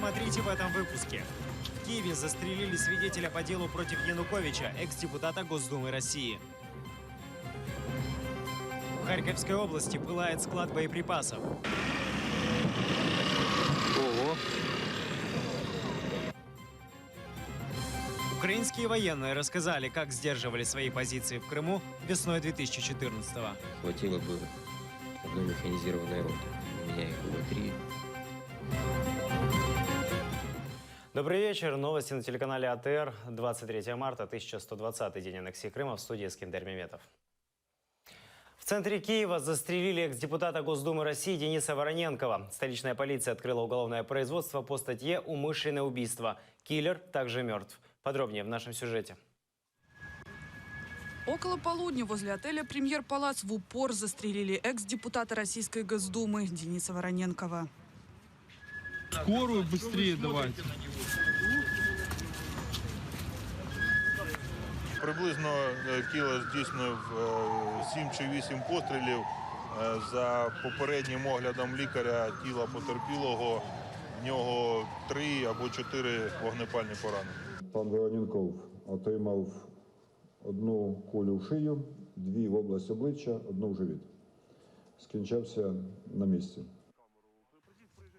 Смотрите в этом выпуске. В Киеве застрелили свидетеля по делу против Януковича, экс-депутата Госдумы России. В Харьковской области пылает склад боеприпасов. Ого. Украинские военные рассказали, как сдерживали свои позиции в Крыму весной 2014-го. Хватило бы одной механизированной роты. У меня их было 3. Добрый вечер. Новости на телеканале АТР. 23 марта, 1120-й день аннексии Крыма. В студии Эскендер Меметов. В центре Киева застрелили экс-депутата Госдумы России Дениса Вороненкова. Столичная полиция открыла уголовное производство по статье «Умышленное убийство». Киллер также мертв. Подробнее в нашем сюжете. Около полудня возле отеля «Премьер-Палац» в упор застрелили экс-депутата Российской Госдумы Дениса Вороненкова. Скорую быстрее давайте. Приблизно тіло здійснив 7 чи 8 пострілів. За попереднім оглядом лікаря тіла потерпілого, в нього 3 або 4 вогнепальні поранення. Пан Вороненков отримав 1 кулю в шию, 2 в область обличчя, 1 в живіт. Скінчався на місці.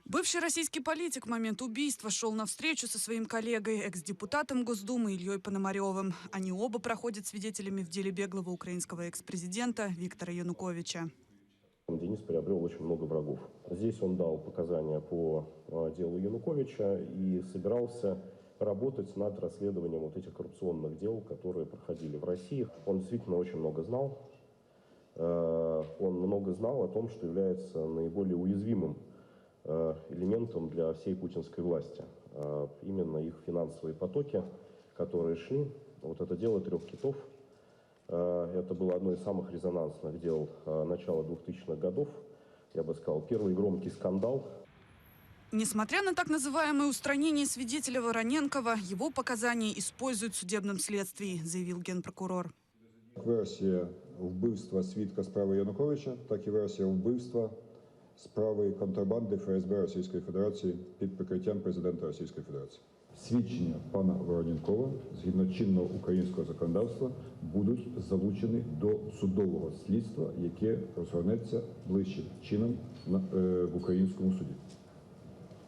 Бывший российский политик в момент убийства шел на встречу со своим коллегой, экс-депутатом Госдумы Ильей Пономаревым. Они оба проходят свидетелями в деле беглого украинского экс-президента Виктора Януковича. Денис приобрел очень много врагов. Здесь он дал показания по делу Януковича и собирался работать над расследованием вот этих коррупционных дел, которые проходили в России. Он действительно очень много знал. Он много знал о том, что является наиболее уязвимым элементом для всей путинской власти. Именно их финансовые потоки, которые шли. Вот это дело 3 китов. Это было одно из самых резонансных дел начала 2000-х годов. Я бы сказал, первый громкий скандал. Несмотря на так называемое устранение свидетеля Вороненкова, его показания используют в судебном следствии, заявил генпрокурор. Версія вбивства свідка справи Януковича, так і версія вбивства справи контрабанди ФСБ Російської Федерації під прикриттям президента Російської Федерації. Свідчення пана Вороненкова, згідно чинного українського законодавства, будуть залучені до судового слідства, яке розгорнеться ближчим чином в українському суді.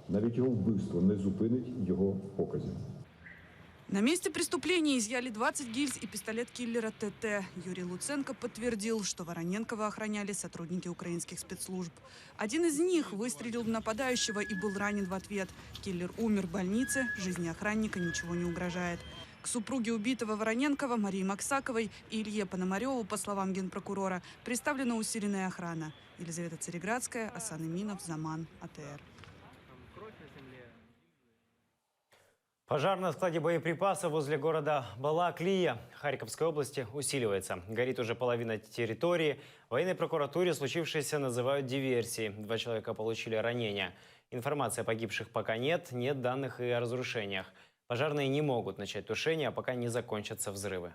Навіть його вбивство не зупинить його показів. На месте преступления изъяли 20 гильз и пистолет киллера ТТ. Юрий Луценко подтвердил, что Вороненкова охраняли сотрудники украинских спецслужб. Один из них выстрелил в нападающего и был ранен в ответ. Киллер умер в больнице, жизни охранника ничего не угрожает. К супруге убитого Вороненкова Марии Максаковой и Илье Пономареву, по словам генпрокурора, представлена усиленная охрана. Елизавета Цареградская, Асан Иминов, Заман, АТР. Пожар на складе боеприпасов возле города Балаклия Харьковской области усиливается. Горит уже половина территории. В военной прокуратуре случившееся называют диверсией. 2 человека получили ранения. Информации о погибших пока нет. Нет данных и о разрушениях. Пожарные не могут начать тушение, пока не закончатся взрывы.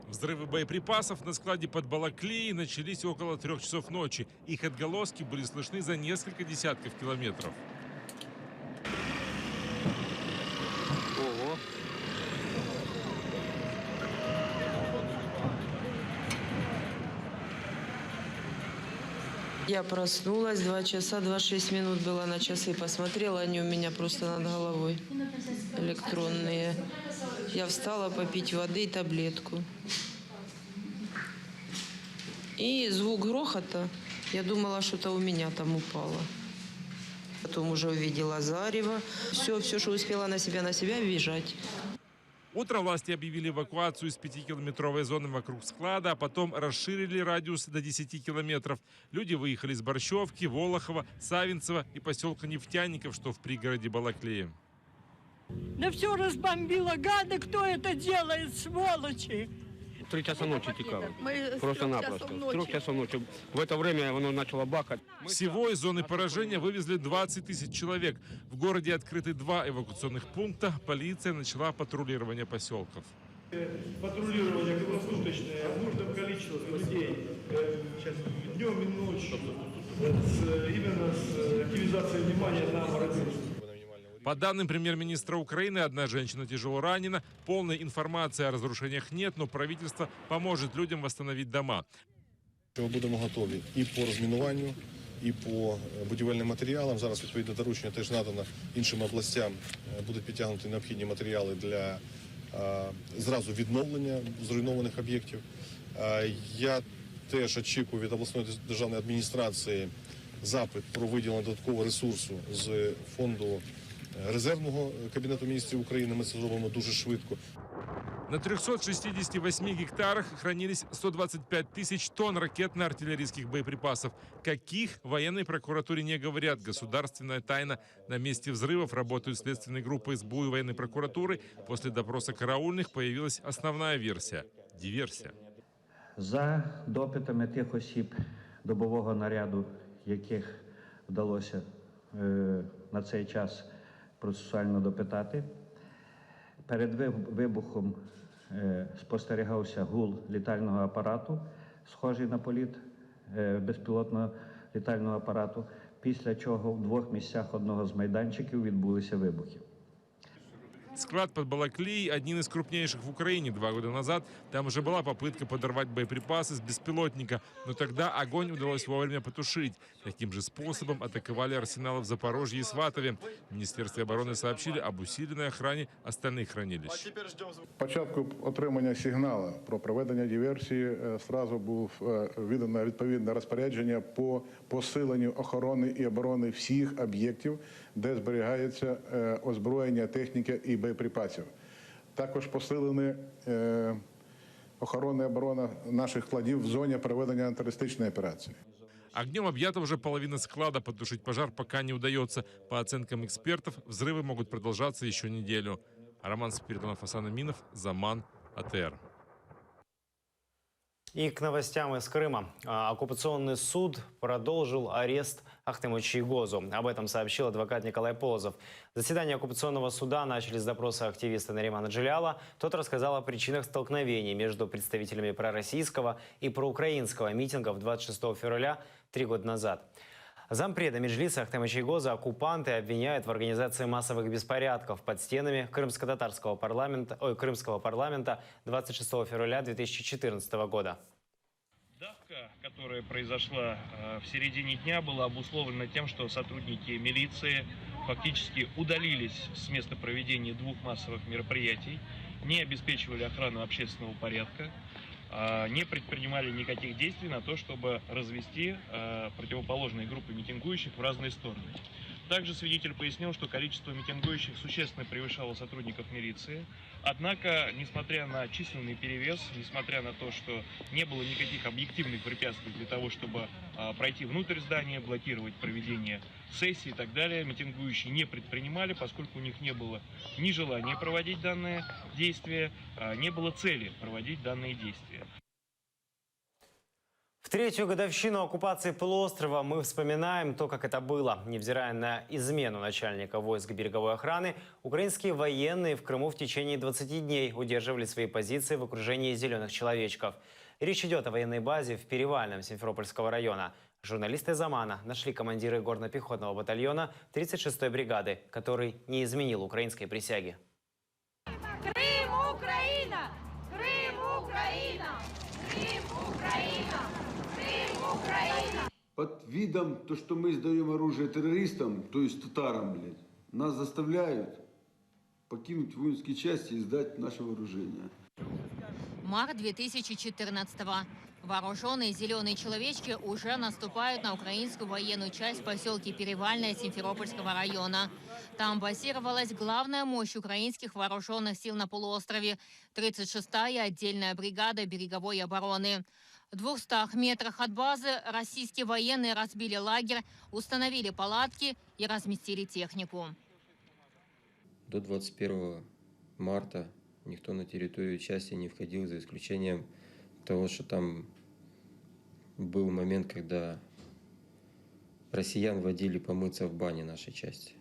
Взрывы боеприпасов на складе под Балаклией начались около 3 часов ночи. Их отголоски были слышны за несколько десятков километров. Ого. Я проснулась, 2 часа 26 минут была на часы, посмотрела, они у меня просто над головой, электронные. Я встала попить воды и таблетку. И звук грохота, я думала, что-то у меня там упало. Потом уже увидела зарево, все, что успела на себя бежать. Утро власти объявили эвакуацию из 5-километровой зоны вокруг склада, а потом расширили радиус до 10 километров. Люди выехали из Борщевки, Волохова, Савинцева и поселка Нефтяников, что в пригороде Балаклеи. Да все разбомбило, гады, кто это делает, сволочи! 3 часа ночи текало. Просто-напросто. С 3 часов ночи. В это время оно начало бахать. Всего из зоны поражения вывезли 20 тысяч человек. В городе открыты 2 эвакуационных пункта. Полиция начала патрулирование поселков. Патрулирование круглосуточное в нужном количестве людей днем и ночью, именно с активизацией внимания на мародерство. По данным премьер-министра Украины, одна женщина тяжело ранена. Полной информации о разрушениях нет, но правительство поможет людям восстановить дома. Ми будемо готові і по розмінуванню, і по будівельним матеріалам. Зараз відповідне доручення теж надано іншим областям. Будуть підтягнуті необхідні матеріали для зразу відновлення зруйнованих об'єктів. Я теж очікую від обласної державної адміністрації запит про виділення додаткового ресурсу з фонду резервного Кабінету міністрів України. Ми це зробимо дуже швидко. На 368 гектарах хранились 125 тысяч тонн ракетно-артиллерийских боеприпасов. Каких, в военной прокуратуре не говорят. Государственная тайна. На месте взрывов работают следственные группы СБУ и военной прокуратуры. После допроса караульных появилась основная версия – диверсия. За допитами тих осіб добового наряду, яких вдалося на цей час процесуально допитати, перед вибухом спостерігався гул літального апарату, схожий на політ безпілотного літального апарату, після чого в двох місцях одного з майданчиків відбулися вибухи. Склад под Балаклией – один из крупнейших в Украине. 2 года назад там уже была попытка подорвать боеприпасы с беспилотника, но тогда огонь удалось вовремя потушить. Таким же способом атаковали арсеналы в Запорожье и Сватове. В Министерстве обороны сообщили об усиленной охране остальных хранилищ. Початку отримання сигналу про проведення диверсії одразу був видано відповідне розпорядження по посиленню охорони і оборони всіх об'єктів, де зберігається озброєння, техніка і боєприпасів. Також посилені охорона і оборона наших складів в зоні проведення антитерористичної операції. Огнем объята уже половина склада. Потушить пожар пока не удается. По оценкам экспертов, взрывы могут продолжаться еще неделю. Роман Спиридонов, Асан Аминов, Заман, АТР. И к новостям из Крыма. Оккупационный суд продолжил арест Ахтема Чийгозу. Об этом сообщил адвокат Николай Полозов. Заседание оккупационного суда начали с допроса активиста Наримана Джиляла. Тот рассказал о причинах столкновений между представителями пророссийского и проукраинского митингов 26 февраля 3 года назад. Зампреда Меджлиса Ахтема Чийгоза оккупанты обвиняют в организации массовых беспорядков под стенами крымско-татарского парламента 26 февраля 2014 года. Давка, которая произошла в середине дня, была обусловлена тем, что сотрудники милиции фактически удалились с места проведения 2 массовых мероприятий, не обеспечивали охрану общественного порядка, не предпринимали никаких действий на то, чтобы развести противоположные группы митингующих в разные стороны. Также свидетель пояснил, что количество митингующих существенно превышало сотрудников милиции. Однако, несмотря на численный перевес, несмотря на то, что не было никаких объективных препятствий для того, чтобы пройти внутрь здания, блокировать проведение сессий и так далее, митингующие не предпринимали, поскольку у них не было ни желания проводить данные действия, не было цели проводить данные действия. В 3-ю годовщину оккупации полуострова мы вспоминаем то, как это было. Невзирая на измену начальника войск береговой охраны, украинские военные в Крыму в течение 20 дней удерживали свои позиции в окружении зеленых человечков. Речь идет о военной базе в Перевальном Симферопольского района. Журналисты «Замана» нашли командира горно-пехотного батальона 36-й бригады, который не изменил украинской присяги. Крым, Украина! Крым, Украина! Крым, Украина! Украина. Под видом, то, что мы сдаем оружие террористам, то есть татарам, блядь, нас заставляют покинуть воинские части и сдать наше вооружение. Март 2014-го. Вооруженные зеленые человечки уже наступают на украинскую военную часть в поселке Перевальное Симферопольского района. Там базировалась главная мощь украинских вооруженных сил на полуострове – 36-я отдельная бригада береговой обороны. В 200 метрах от базы российские военные разбили лагерь, установили палатки и разместили технику. До 21 марта никто на территорию части не входил, за исключением того, что там был момент, когда россиян водили помыться в бане нашей части.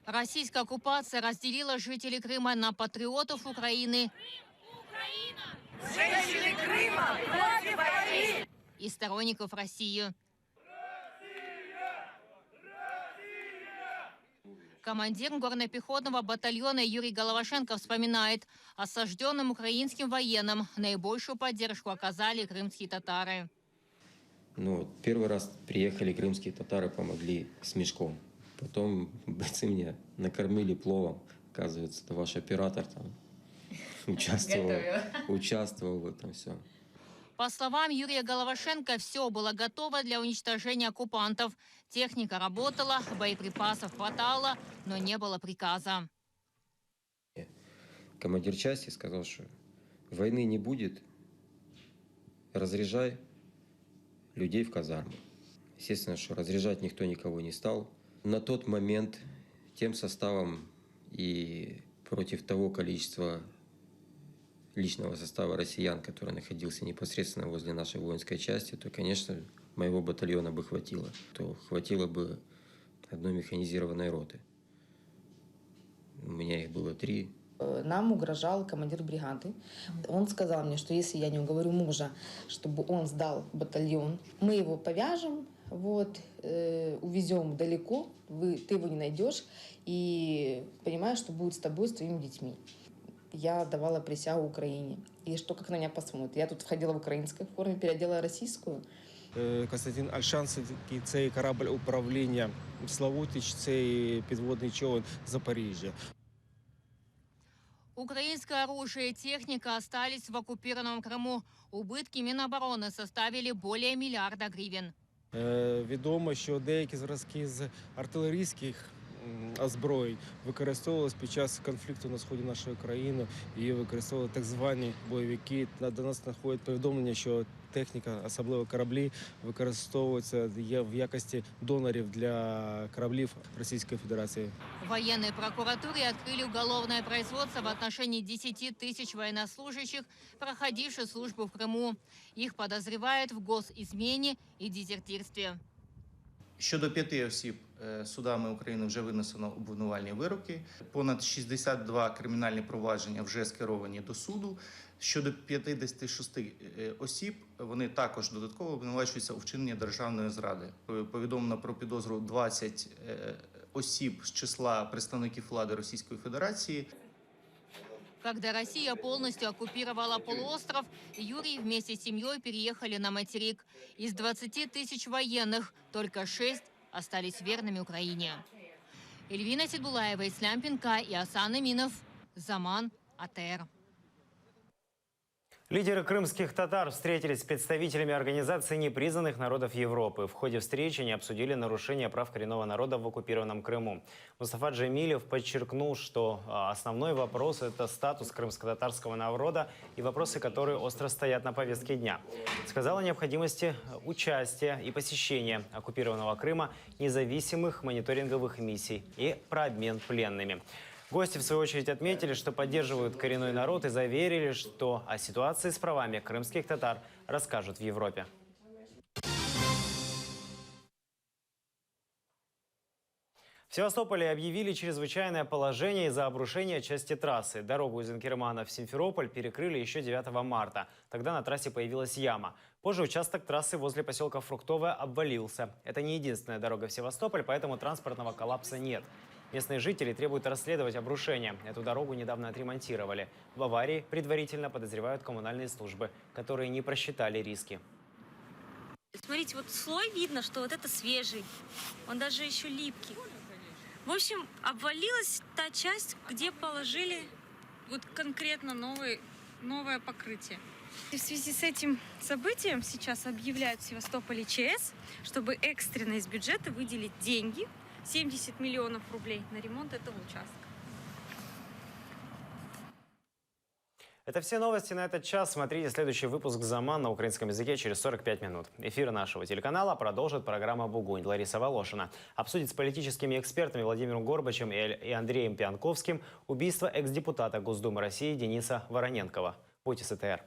Российская оккупация разделила жителей Крыма на патриотов Украины Женщины Крыма против войны! и сторонников России. Командир горно-пехотного батальона Юрий Головашенко вспоминает, осажденным украинским военным наибольшую поддержку оказали крымские татары. Ну, первый раз приехали крымские татары, помогли с мешком. Потом бойцы меня накормили пловом. Оказывается, это ваш оператор там участвовал в этом все. По словам Юрия Головашенко, все было готово для уничтожения оккупантов. Техника работала, боеприпасов хватало, но не было приказа. Командир части сказал, что войны не будет, разряжай людей в казарму. Естественно, что разряжать никто никого не стал. На тот момент тем составом и против того количества личного состава россиян, который находился непосредственно возле нашей воинской части, то, конечно, моего батальона бы хватило. То хватило бы одной механизированной роты. У меня их было 3. Нам угрожал командир бригады. Он сказал мне, что если я не уговорю мужа, чтобы он сдал батальон, мы его повяжем, увезем далеко, ты его не найдешь, и понимаешь, что будет с тобой, с твоими детьми. Я давала присягу Украине. И что, как на меня посмотрят? Я тут входила в украинской форме, переодела российскую. Константин Альшанський – це корабль управління Славутич, це підводний човен Запоріжжя. Украинское оружие и техника остались в оккупированном Крыму. Убытки Минобороны составили более миллиарда гривен. Відомо, що деякі зразки з артилерійських озброєнь використовувалися під час конфлікту на сході нашої країни і використовували так звані бойовики. До нас надходять повідомлення, що техніка, особливо кораблі, використовується в якости донорів для кораблів Російської Федерації. В военной прокуратуре открыли уголовное производство в отношении 10 тысяч военнослужащих, проходивших службу в Крыму. Их подозревают в госизмене и дезертирстве. Щодо 5 осіб судами України вже винесено обвинувальні вироки. Понад 62 кримінальні провадження вже скеровані до суду. Щодо 56 осіб, вони також додатково обвинувачуються у вчиненні державної зради. Повідомлено про підозру 20 осіб з числа представників влади Російської Федерації. Когда Россия полностью оккупировала полуостров, Юрий вместе с семьей переехали на материк. Из 20 тысяч военных только 6 остались верными Украине. Эльвина Сидбулаева, Ислам Пинка и Асан Эминов. Заман, АТР. Лидеры крымских татар встретились с представителями Организации непризнанных народов Европы. В ходе встречи они обсудили нарушение прав коренного народа в оккупированном Крыму. Мустафа Джемилев подчеркнул, что основной вопрос – это статус крымско-татарского народа и вопросы, которые остро стоят на повестке дня. Сказал о необходимости участия и посещения оккупированного Крыма независимых мониторинговых миссий и про обмен пленными. Гости, в свою очередь, отметили, что поддерживают коренной народ и заверили, что о ситуации с правами крымских татар расскажут в Европе. В Севастополе объявили чрезвычайное положение из-за обрушения части трассы. Дорогу из Инкермана в Симферополь перекрыли еще 9 марта. Тогда на трассе появилась яма. Позже участок трассы возле поселка Фруктовое обвалился. Это не единственная дорога в Севастополь, поэтому транспортного коллапса нет. Местные жители требуют расследовать обрушение. Эту дорогу недавно отремонтировали. В аварии предварительно подозревают коммунальные службы, которые не просчитали риски. Смотрите, вот слой видно, что вот это свежий. Он даже еще липкий. В общем, обвалилась та часть, где положили вот конкретно новое покрытие. И в связи с этим событием сейчас объявляют в Севастополе ЧС, чтобы экстренно из бюджета выделить деньги, 70 миллионов рублей на ремонт этого участка. Это все новости на этот час. Смотрите следующий выпуск «Заман» на украинском языке через 45 минут. Эфир нашего телеканала продолжит программа «Бугунь». Лариса Волошина обсудит с политическими экспертами Владимиром Горбачем и Андреем Пьянковским убийство экс-депутата Госдумы России Дениса Вороненкова. Будьте с ТР.